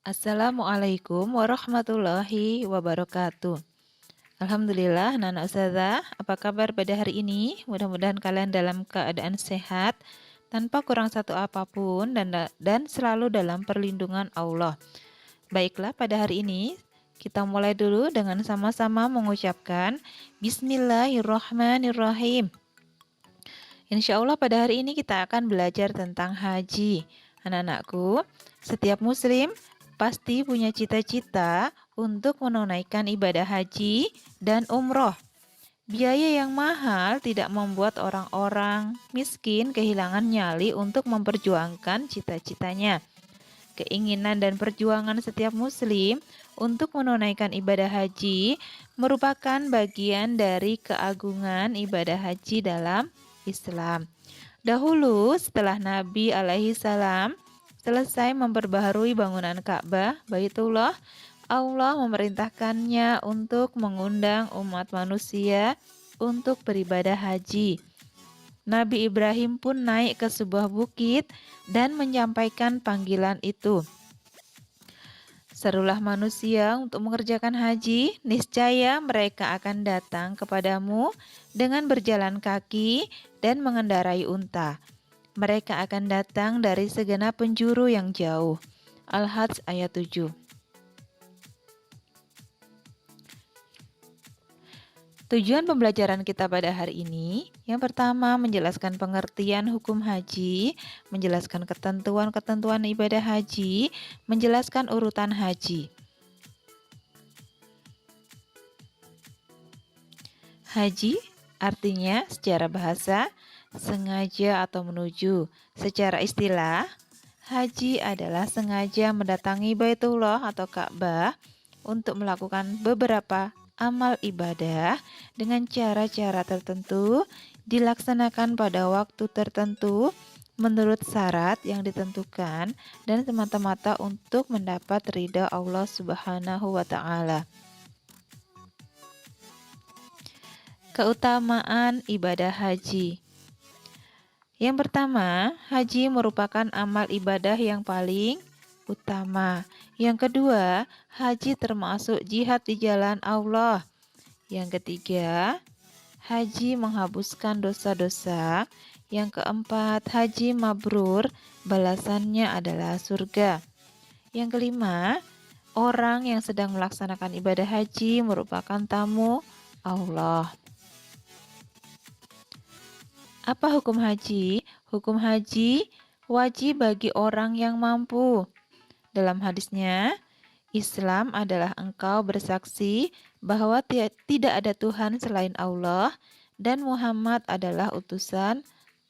Assalamualaikum warahmatullahi wabarakatuh. Alhamdulillah, Nana Ustazah, apa kabar pada hari ini? Mudah-mudahan kalian dalam keadaan sehat, tanpa kurang satu apapun, dan selalu dalam perlindungan Allah. Baiklah, pada hari ini kita mulai dulu dengan sama-sama mengucapkan Bismillahirrahmanirrahim. Insya Allah pada hari ini kita akan belajar tentang haji. Anak-anakku, setiap muslim pasti punya cita-cita untuk menunaikan ibadah haji dan umroh. Biaya yang mahal tidak membuat orang-orang miskin kehilangan nyali untuk memperjuangkan cita-citanya. Keinginan dan perjuangan setiap muslim untuk menunaikan ibadah haji merupakan bagian dari keagungan ibadah haji dalam Islam. Dahulu setelah Nabi alaihi salam selesai memperbaharui bangunan Ka'bah, Baitullah, Allah memerintahkannya untuk mengundang umat manusia untuk beribadah haji. Nabi Ibrahim pun naik ke sebuah bukit dan menyampaikan panggilan itu. Serulah manusia untuk mengerjakan haji, niscaya mereka akan datang kepadamu dengan berjalan kaki dan mengendarai unta. Mereka akan datang dari segenap penjuru yang jauh. Al-Hajj ayat 7. Tujuan pembelajaran kita pada hari ini, yang pertama menjelaskan pengertian hukum haji, menjelaskan ketentuan-ketentuan ibadah haji, menjelaskan urutan haji. Haji artinya secara bahasa sengaja atau menuju. Secara istilah, haji adalah sengaja mendatangi Baitullah atau Ka'bah untuk melakukan beberapa amal ibadah dengan cara-cara tertentu, dilaksanakan pada waktu tertentu menurut syarat yang ditentukan dan semata-mata untuk mendapat ridha Allah Subhanahu wa taala. Keutamaan ibadah haji. Yang pertama, haji merupakan amal ibadah yang paling utama. Yang kedua, haji termasuk jihad di jalan Allah. Yang ketiga, haji menghapuskan dosa-dosa. Yang keempat, haji mabrur, balasannya adalah surga. Yang kelima, orang yang sedang melaksanakan ibadah haji merupakan tamu Allah. Apa hukum haji? Hukum haji wajib bagi orang yang mampu. Dalam hadisnya, Islam adalah engkau bersaksi bahwa tidak ada Tuhan selain Allah dan Muhammad adalah utusan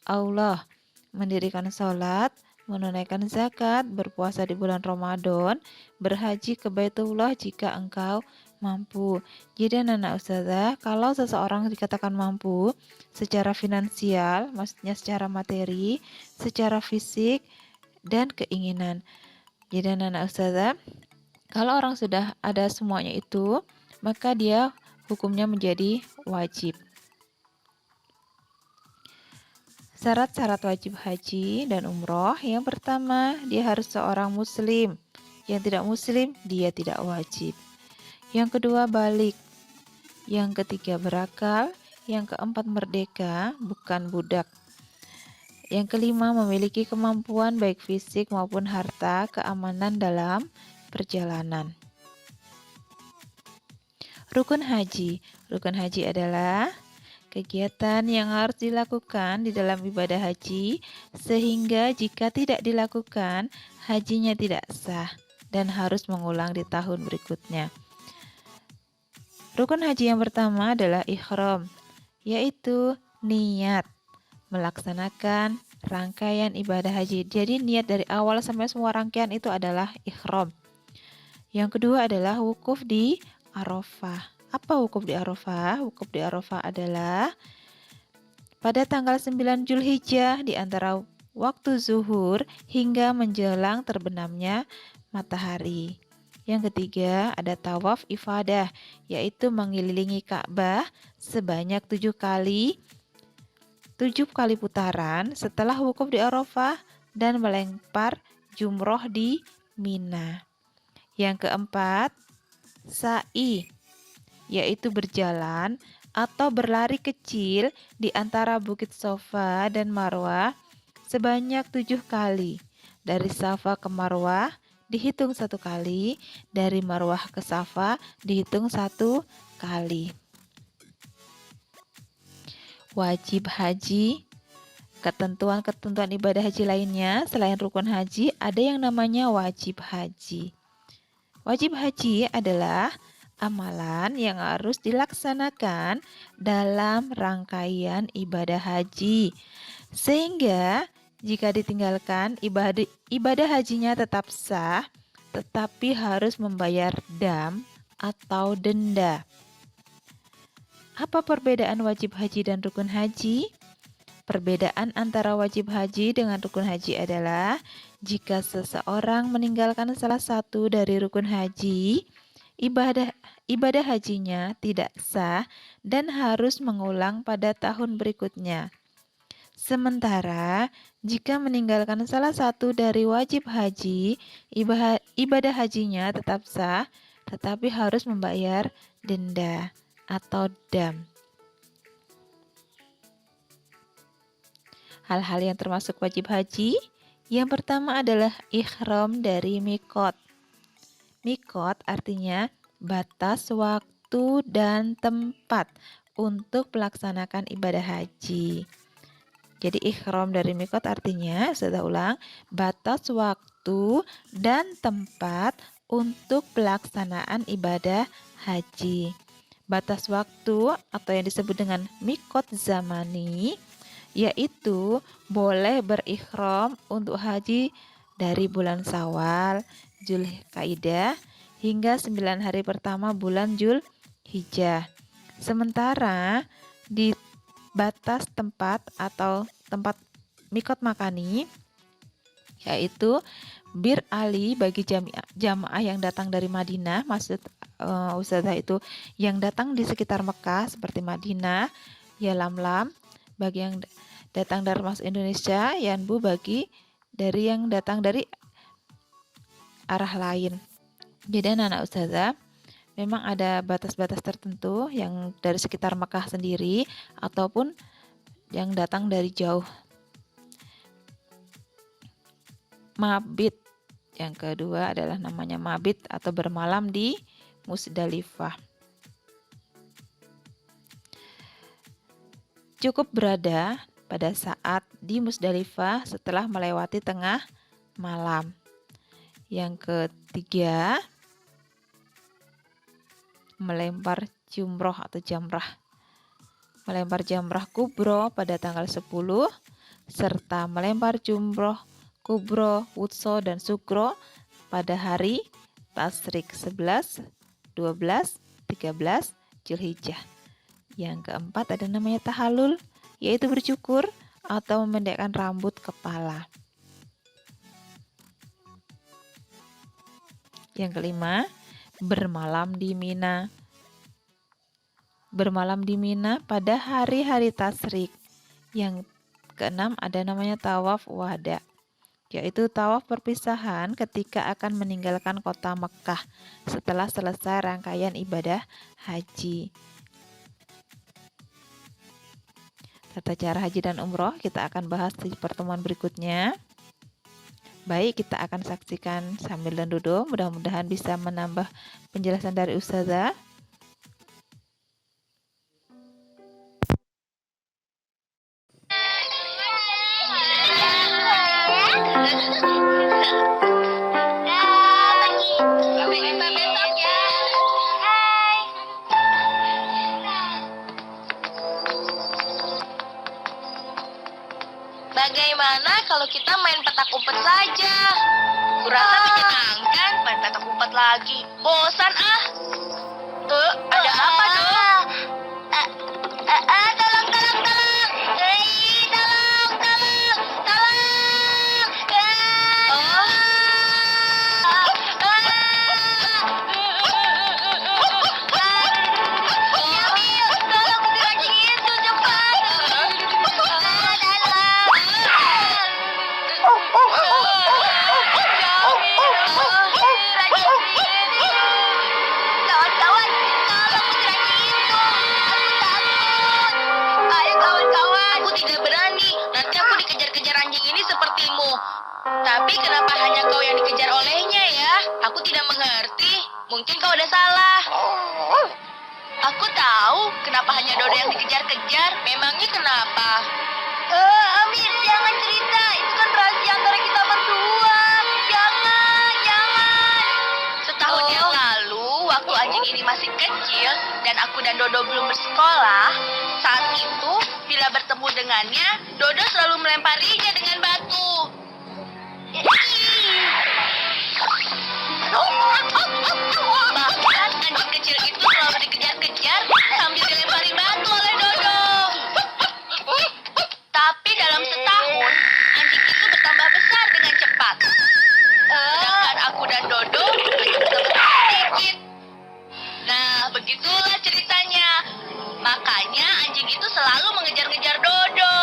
Allah. Mendirikan sholat, menunaikan zakat, berpuasa di bulan Ramadan, berhaji ke Baitullah jika engkau mampu. Jadi anak-anak ustazah, kalau seseorang dikatakan mampu secara finansial, maksudnya secara materi, secara fisik, dan keinginan. Jadi anak-anak ustazah, kalau orang sudah ada semuanya itu, maka dia hukumnya menjadi wajib. Syarat-syarat wajib haji dan umroh, yang pertama, dia harus seorang muslim. Yang tidak muslim, dia tidak wajib. Yang kedua, balik. Yang ketiga, berakal. Yang keempat, merdeka, bukan budak. Yang kelima, memiliki kemampuan baik fisik maupun harta, keamanan dalam perjalanan. Rukun haji. Rukun haji adalah kegiatan yang harus dilakukan di dalam ibadah haji, sehingga jika tidak dilakukan, hajinya tidak sah dan harus mengulang di tahun berikutnya. Rukun haji yang pertama adalah ihram, yaitu niat melaksanakan rangkaian ibadah haji. Jadi niat dari awal sampai semua rangkaian itu adalah ihram. Yang kedua adalah wukuf di Arafah. Apa wukuf di Arafah? Wukuf di Arafah adalah pada tanggal 9 Zulhijjah di antara waktu zuhur hingga menjelang terbenamnya matahari. Yang ketiga ada tawaf ifadah, yaitu mengelilingi Ka'bah sebanyak 7 kali putaran setelah wukuf di Arafah dan melempar jumroh di Mina. Yang keempat, sa'i, yaitu berjalan atau berlari kecil di antara Bukit Safa dan Marwah sebanyak 7 kali. Dari Safa ke Marwah dihitung 1 kali, dari Marwah ke Safa dihitung 1 kali. Wajib haji. Ketentuan-ketentuan ibadah haji lainnya selain rukun haji ada yang namanya wajib haji. Wajib haji adalah amalan yang harus dilaksanakan dalam rangkaian ibadah haji, sehingga jika ditinggalkan ibadah hajinya tetap sah, tetapi harus membayar dam atau denda. Apa perbedaan wajib haji dan rukun haji? Perbedaan antara wajib haji dengan rukun haji adalah jika seseorang meninggalkan salah satu dari rukun haji, ibadah hajinya tidak sah dan harus mengulang pada tahun berikutnya. Sementara jika meninggalkan salah satu dari wajib haji, ibadah hajinya tetap sah tetapi harus membayar denda atau dam. Hal-hal yang termasuk wajib haji, yang pertama adalah ihram dari mikot. Mikot artinya batas waktu dan tempat untuk melaksanakan ibadah haji. Jadi ihram dari mikot artinya, saya ulang, batas waktu dan tempat untuk pelaksanaan ibadah haji. Batas waktu atau yang disebut dengan mikot zamani, yaitu boleh berikhram untuk haji dari bulan Syawal, Zulkaidah hingga 9 hari pertama bulan Zulhijjah. Sementara di batas tempat atau tempat mikot makani, yaitu Bir Ali bagi jamaah yang datang dari Madinah, maksud ustazah itu yang datang di sekitar Mekah seperti Madinah, Yalamlam bagi yang datang dari masuk Indonesia, Yanbu bagi dari yang datang dari arah lain. Jadi anak ustazah, memang ada batas-batas tertentu yang dari sekitar Mekah sendiri ataupun yang datang dari jauh. Mabit, yang kedua adalah namanya mabit atau bermalam di Musdalifah. Cukup berada pada saat di Musdalifah setelah melewati tengah malam. Yang ketiga, melempar jumroh atau jamrah. Melempar jamrah kubro pada tanggal 10 serta melempar jumroh kubro, wutso, dan sukro pada hari Tasyrik 11, 12, 13 Zulhijjah. Yang keempat ada namanya tahallul, yaitu bercukur atau memendekkan rambut kepala. Yang kelima, bermalam di Mina. Bermalam di Mina pada hari-hari tasyrik. Yang keenam ada namanya tawaf wada, yaitu tawaf perpisahan ketika akan meninggalkan kota Mekah setelah selesai rangkaian ibadah haji. Tata cara haji dan umroh kita akan bahas di pertemuan berikutnya. Baik, kita akan saksikan sambil dan duduk. Mudah-mudahan bisa menambah penjelasan dari ustazah. Bagaimana kalau kita main petak umpet saja? Kurasa menyenangkan main petak umpet lagi. Bosan ah. Ada apa dong? Tolong, tolong, tolong. Hei, tolong, tolong, tolong. Jamil, tolong usir anjing itu cepat. kenapa hanya kau yang dikejar olehnya ya? Aku tidak mengerti. Mungkin kau ada salah. Aku tahu kenapa hanya Dodo yang dikejar-kejar. Memangnya kenapa? Amir, jangan cerita. Itu kan rahasia antara kita berdua. Jangan. Setahun yang lalu, waktu anjing ini masih kecil dan aku dan Dodo belum bersekolah, saat itu bila bertemu dengannya, Dodo selalu melemparinya dengan batu. Bahkan anjing kecil itu selalu dikejar-kejar sambil dilempari batu oleh Dodo. Tapi dalam setahun, anjing itu bertambah besar dengan cepat. Sedangkan aku dan Dodo hanya bertemu sedikit. Nah, begitulah ceritanya. Makanya anjing itu selalu mengejar-ngejar Dodo.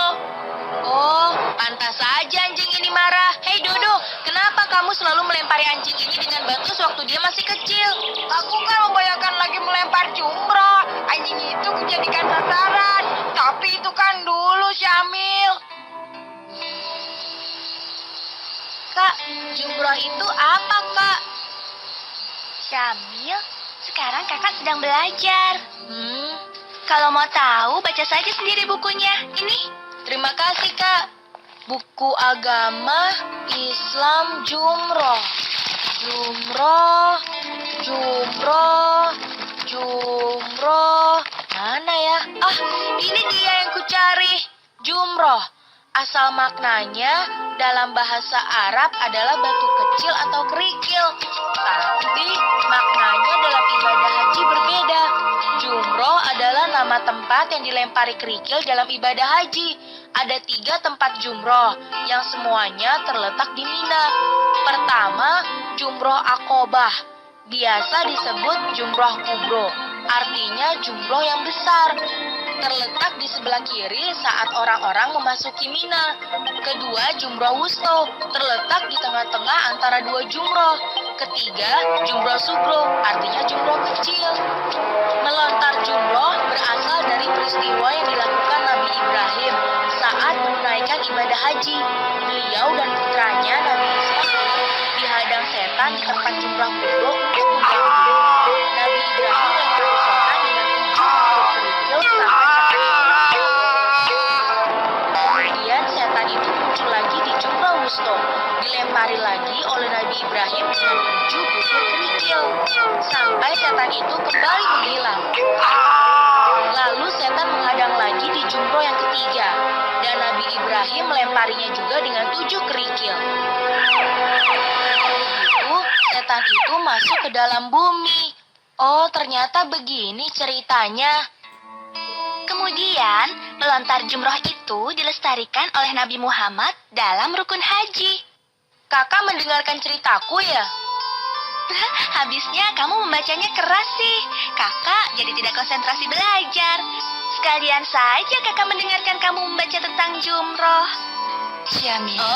Oh, pantas saja anjing ini marah. Hei Dodo, kenapa kamu selalu melempari anjing ini dengan batu sewaktu dia masih kecil? Aku kan membayangkan lagi melempar jumroh. Anjing itu kujadikan sasaran. Tapi itu kan dulu, Syamil. Kak, jumroh itu apa, Kak? Syamil, sekarang kakak sedang belajar. Kalau mau tahu, baca saja sendiri bukunya. Ini. Terima kasih, Kak. Buku agama Islam Jumroh. Jumroh. Mana ya? Ah, ini dia yang kucari. Jumroh. Asal maknanya dalam bahasa Arab adalah batu kecil atau kerikil. Tapi maknanya dalam ibadah haji berbeda. Jumroh adalah nama tempat yang dilempari kerikil dalam ibadah haji. Ada 3 tempat jumroh yang semuanya terletak di Mina. Pertama, jumroh Aqobah. Biasa disebut jumroh kubro. Artinya jumroh yang besar. Terletak di sebelah kiri saat orang-orang memasuki Mina. Kedua, jumroh wusto. Terletak di tengah-tengah antara 2 jumroh. Ketiga, jumroh sugro. Artinya jumroh kecil. Melontar jumroh berasal dari peristiwa yang dilakukan Nabi Ibrahim saat menunaikan ibadah haji. Beliau dan putranya Nabi Ismail dihadang setan di tempat jumroh kubro untuk mengganggu. Nabi Ibrahim melempari setan dengan 7 butir kerikil sampai setan itu kemudian setan itu muncul lagi di jumroh wusto. Dilempari lagi oleh Nabi Ibrahim dengan 7 butir kerikil sampai setan itu kembali menghilang. Lalu setan menghadang lagi di jumroh yang ketiga dan Nabi Ibrahim melemparinya juga dengan 7 kerikil. Begitu setan itu masuk ke dalam bumi. Oh, ternyata begini ceritanya. Kemudian, melontar jumroh itu dilestarikan oleh Nabi Muhammad dalam rukun haji. Kakak mendengarkan ceritaku ya? Habisnya kamu membacanya keras sih. Kakak jadi tidak konsentrasi belajar. Sekalian saja kakak mendengarkan kamu membaca tentang jumroh. Syamil,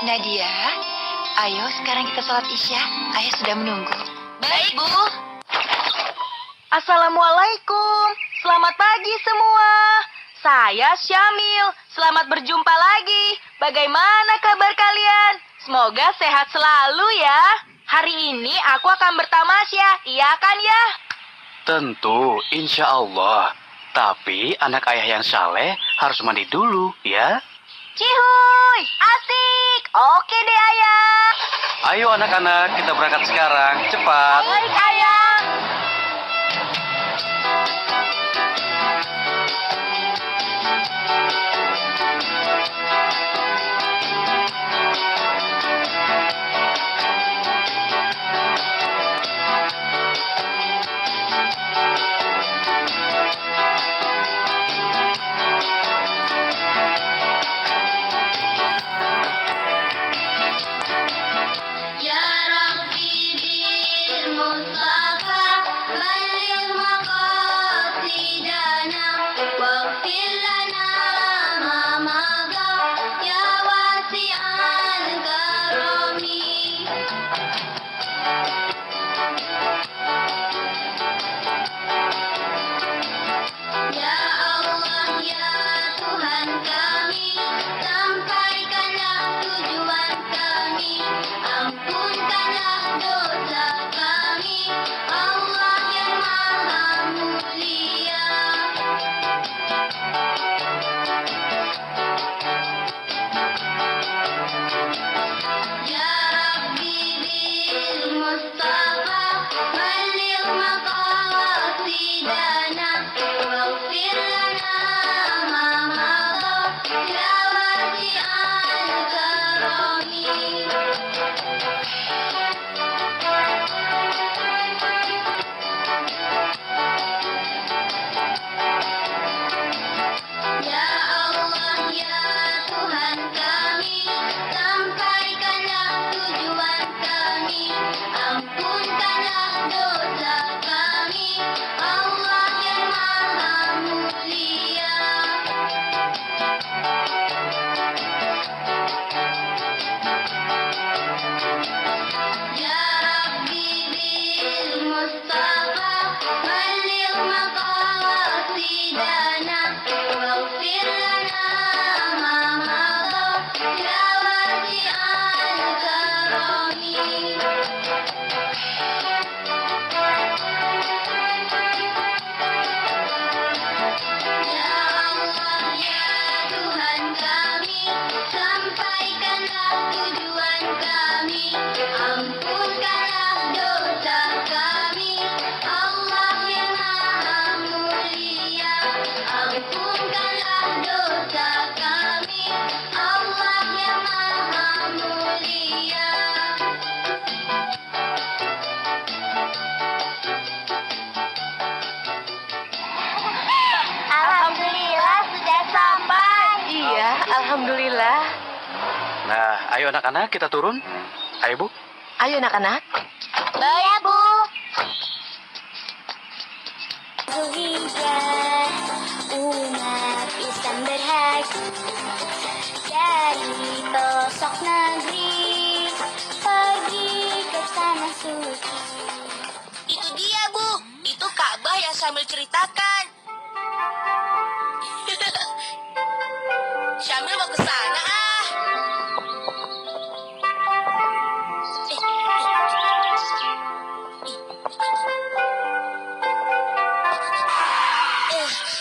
Nadia, ayo sekarang kita sholat isya. Ayah sudah menunggu. Baik, Bu. Assalamualaikum. Selamat pagi semua. Saya Syamil. Selamat berjumpa lagi. Bagaimana kabar kalian? Semoga sehat selalu ya. Hari ini aku akan bertamasya, iya kan ya? Tentu, insya Allah. Tapi anak ayah yang saleh harus mandi dulu, ya. Cihuy, asik. Oke deh ayah. Ayo anak-anak, kita berangkat sekarang. Cepat. Baik ayah. Ya Rabbi bil Mustafa balligh maqasidana waghfir lana ma madha ya wasi'al karami. Ya Allah ya Tuhan kami, sampaikanlah tujuan kami. Alhamdulillah. Nah, ayo anak-anak kita turun. Ayo Bu. Ayo anak-anak. Baik, Bu. Zulhijjah, umat Islam berhaji dari pelosok negeri pergi ke tanah suci. Itu dia, Bu. Itu Ka'bah yang Syamil ceritakan. Syamil mau ke sana, ah.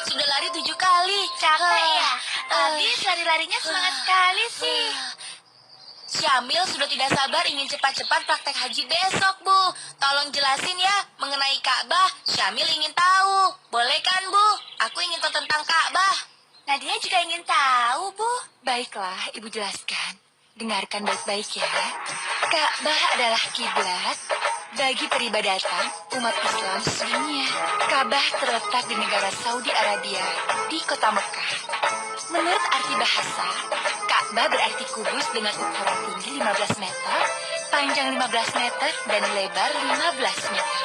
Sudah lari 7 kali. Capek ya? Habis lari-larinya semangat sekali sih. Syamil sudah tidak sabar ingin cepat-cepat praktek haji besok, Bu. Tolong jelasin ya mengenai Ka'bah. Syamil ingin tahu. Boleh kan, Bu? Aku ingin tahu tentang Ka'bah. Nadia juga ingin tahu, Bu. Baiklah, Ibu jelaskan. Dengarkan baik-baik ya. Ka'bah adalah kiblat bagi peribadatan umat Islam sedunia. Ka'bah terletak di negara Saudi Arabia, di kota Mekah. Menurut arti bahasa, Ka'bah berarti kubus dengan ukuran tinggi 15 meter, panjang 15 meter, dan lebar 15 meter.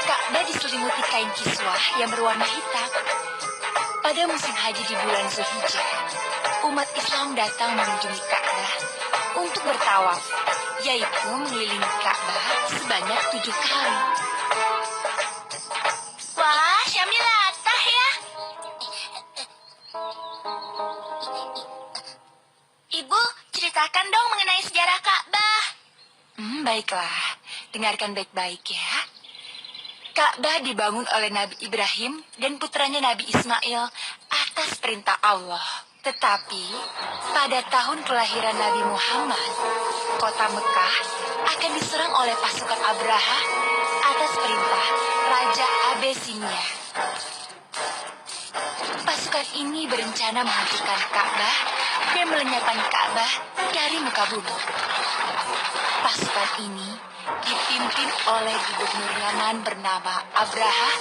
Ka'bah diselimuti kain kiswah yang berwarna hitam. Pada musim haji di bulan Zulhijjah, umat Islam datang mengunjungi Ka'bah untuk bertawaf, yaitu mengelilingi Ka'bah sebanyak 7 kali. Wah, Syamil latah ya. Ibu, ceritakan dong mengenai sejarah Ka'bah. Baiklah, dengarkan baik-baik ya. Ka'bah dibangun oleh Nabi Ibrahim dan putranya Nabi Ismail atas perintah Allah. Tetapi, pada tahun kelahiran Nabi Muhammad, kota Mekah akan diserang oleh pasukan Abraha atas perintah Raja Abesinia. Pasukan ini berencana menghancurkan Ka'bah dan melenyapkan Ka'bah dari muka bumi. Pasukan ini dipimpin oleh gubernur Yaman bernama Abraha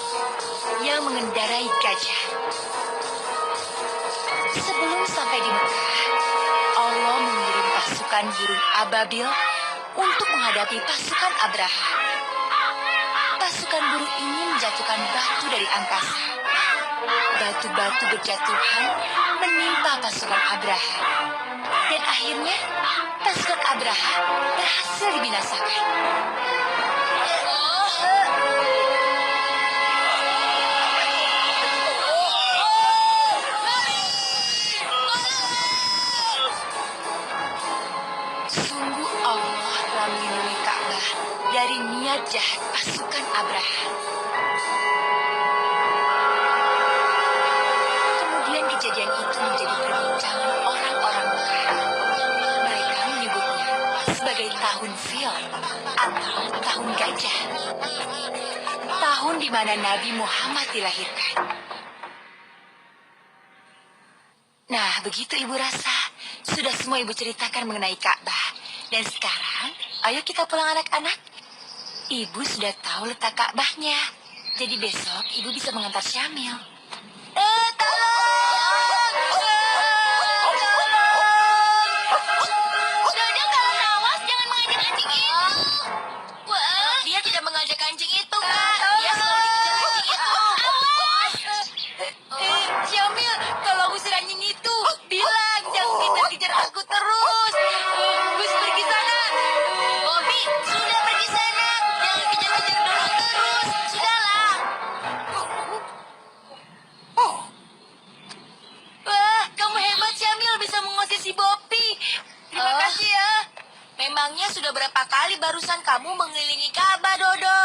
yang mengendarai gajah. Sebelum sampai di Mekah, Allah mengirim pasukan burung ababil untuk menghadapi pasukan Abraha. Pasukan burung ini menjatuhkan batu dari angkasa. Batu-batu berjatuhan menimpa pasukan Abraha. Dan akhirnya pasukan Abraha berhasil dibinasakan. Sungguh Allah telah melindungi Ka'bah dari niat jahat pasukan Abraha. Kemudian kejadian itu menjadi perbincangan orang-orang Mekah. Mereka menyebutnya sebagai tahun fil atau tahun gajah. Tahun di mana Nabi Muhammad dilahirkan. Nah, begitu Ibu rasa. Sudah semua Ibu ceritakan mengenai Ka'bah. Dan sekarang, ayo kita pulang anak-anak. Ibu sudah tahu letak Ka'bahnya. Jadi besok Ibu bisa mengantar Syamil. Dodo kalau nawas jangan mengajak anjing itu. Wah, dia tidak mengajak anjing itu, Kak. Dia selalu dikejar anjing itu. Awas! Syamil, kalau usir anjing itu, bilang jangan kejar-kejar aku terus. Bus pergi sana. Bobby, sudah pergi sana. Jangan kejar-kejar Dodo terus. Sudahlah. Wah, kamu hebat Syamil bisa mengusir si Bobby. Terima kasih ya. Memangnya sudah berapa kali barusan kamu mengelilingi Ka'bah, Dodo?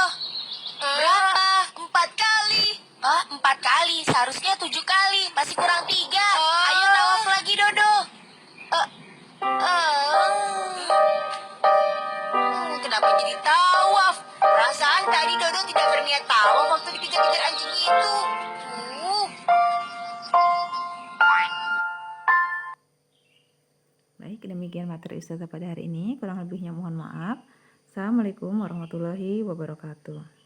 Berapa? 4 kali. 4 kali. Seharusnya 7 kali. Masih kurang 3. Ayo tawaf lagi, Dodo. Kenapa jadi tawaf? Perasaan tadi Dodo tidak berniat tawaf waktu dikejar-kejar anjing itu. Baik, demikian materi Ustazah pada hari ini. Kurang lebihnya mohon maaf. Assalamualaikum warahmatullahi wabarakatuh.